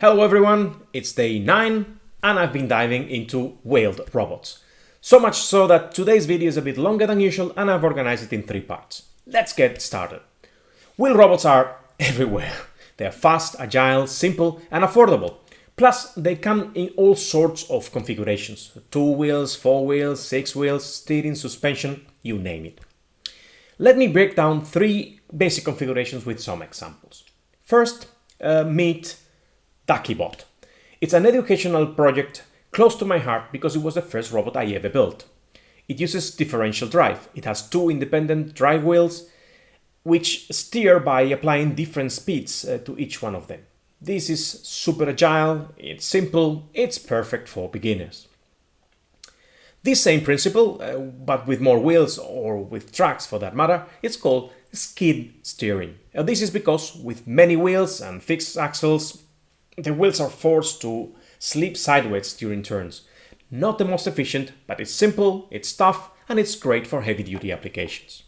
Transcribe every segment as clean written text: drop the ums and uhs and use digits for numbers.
Hello everyone, it's day 9 and I've been diving into wheeled robots. So much so that today's video is a bit longer than usual and I've organized it in 3 parts. Let's get started. Wheeled robots are everywhere. They're fast, agile, simple and affordable. Plus, they come in all sorts of configurations. 2 wheels, 4 wheels, 6 wheels, steering, suspension, you name it. Let me break down 3 basic configurations with some examples. First, meet DuckyBot. It's an educational project close to my heart because it was the first robot I ever built. It uses differential drive. It has 2 independent drive wheels which steer by applying different speeds to each one of them. This is super agile, it's simple, it's perfect for beginners. This same principle, but with more wheels or with tracks for that matter, it's called skid steering. This is because with many wheels and fixed axles, the wheels are forced to slip sideways during turns. Not the most efficient, but it's simple, it's tough, and it's great for heavy-duty applications.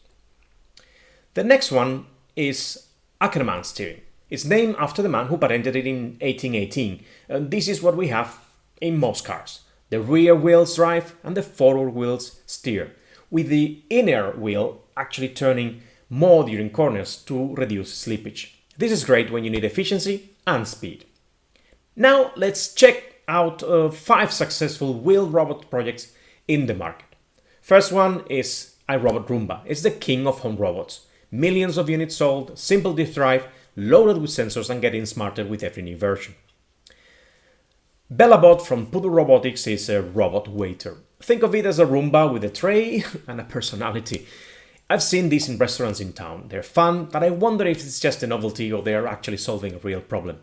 The next one is Ackerman steering. It's named after the man who patented it in 1818. This is what we have in most cars. The rear wheels drive and the forward wheels steer, with the inner wheel actually turning more during corners to reduce slippage. This is great when you need efficiency and speed. Now let's check out 5 successful wheeled robot projects in the market. First one is iRobot Roomba. It's the king of home robots. Millions of units sold, simple disk drive, loaded with sensors and getting smarter with every new version. BellaBot from Poodle Robotics is a robot waiter. Think of it as a Roomba with a tray and a personality. I've seen these in restaurants in town. They're fun, but I wonder if it's just a novelty or they are actually solving a real problem.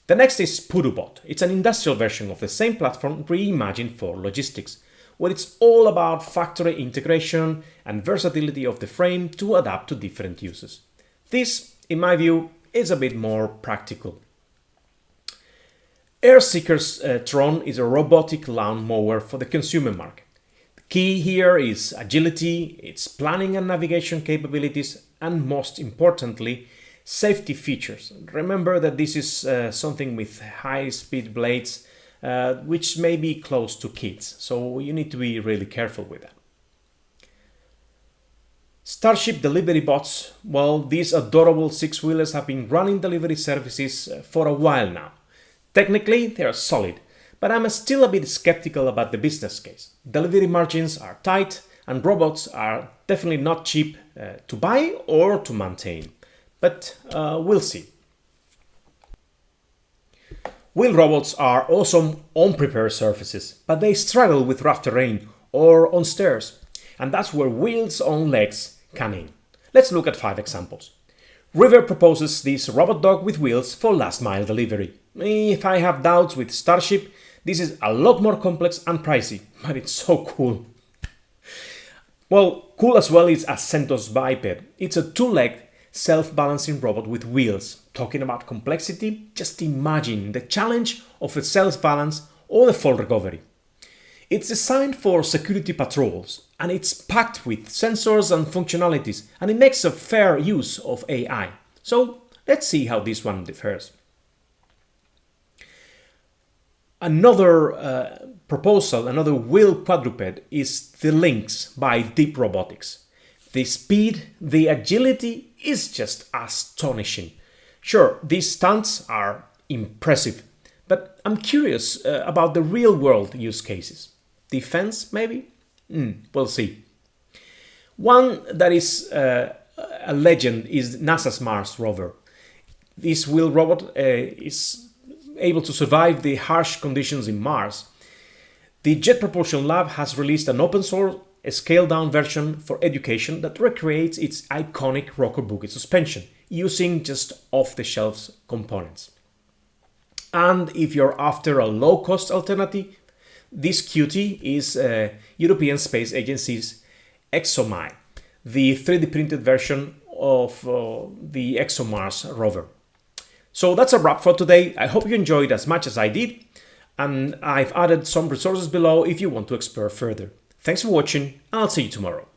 The next is PoodleBot. It's an industrial version of the same platform reimagined for logistics, where it's all about factory integration and versatility of the frame to adapt to different uses. This, in my view, is a bit more practical. Airseeker's Tron is a robotic lawn mower for the consumer market. The key here is agility, its planning and navigation capabilities, and most importantly, safety features. Remember that this is something with high-speed blades, which may be close to kids, so you need to be really careful with that. Starship delivery bots, well, these adorable 6-wheelers have been running delivery services for a while now. Technically, they are solid, but I'm still a bit skeptical about the business case. Delivery margins are tight, and robots are definitely not cheap to buy or to maintain. But we'll see. Wheel robots are awesome on prepared surfaces, but they struggle with rough terrain or on stairs. And that's where wheels on legs come in. Let's look at 5 examples. River proposes this robot dog with wheels for last mile delivery. If I have doubts with Starship, this is a lot more complex and pricey, but it's so cool. Well, cool as well is Ascentos Biped. It's a 2-legged self-balancing robot with wheels. Talking about complexity, just imagine the challenge of a self-balance or the fall recovery. It's designed for security patrols and it's packed with sensors and functionalities, and it makes a fair use of AI. So let's see how this one differs. Another proposal, another wheel quadruped is the Lynx by Deep Robotics. The speed, the agility is just astonishing. Sure, these stunts are impressive, but I'm curious about the real-world use cases. Defense, maybe? We'll see. One that is a legend is NASA's Mars rover. This wheel robot is able to survive the harsh conditions in Mars. The Jet Propulsion Lab has released an open-source, a scaled-down version for education that recreates its iconic rocker boogie suspension using just off-the-shelf components. And if you're after a low-cost alternative, this cutie is European Space Agency's ExoMai, the 3D printed version of the ExoMars rover. So that's a wrap for today. I hope you enjoyed as much as I did, and I've added some resources below if you want to explore further. Thanks for watching, and I'll see you tomorrow.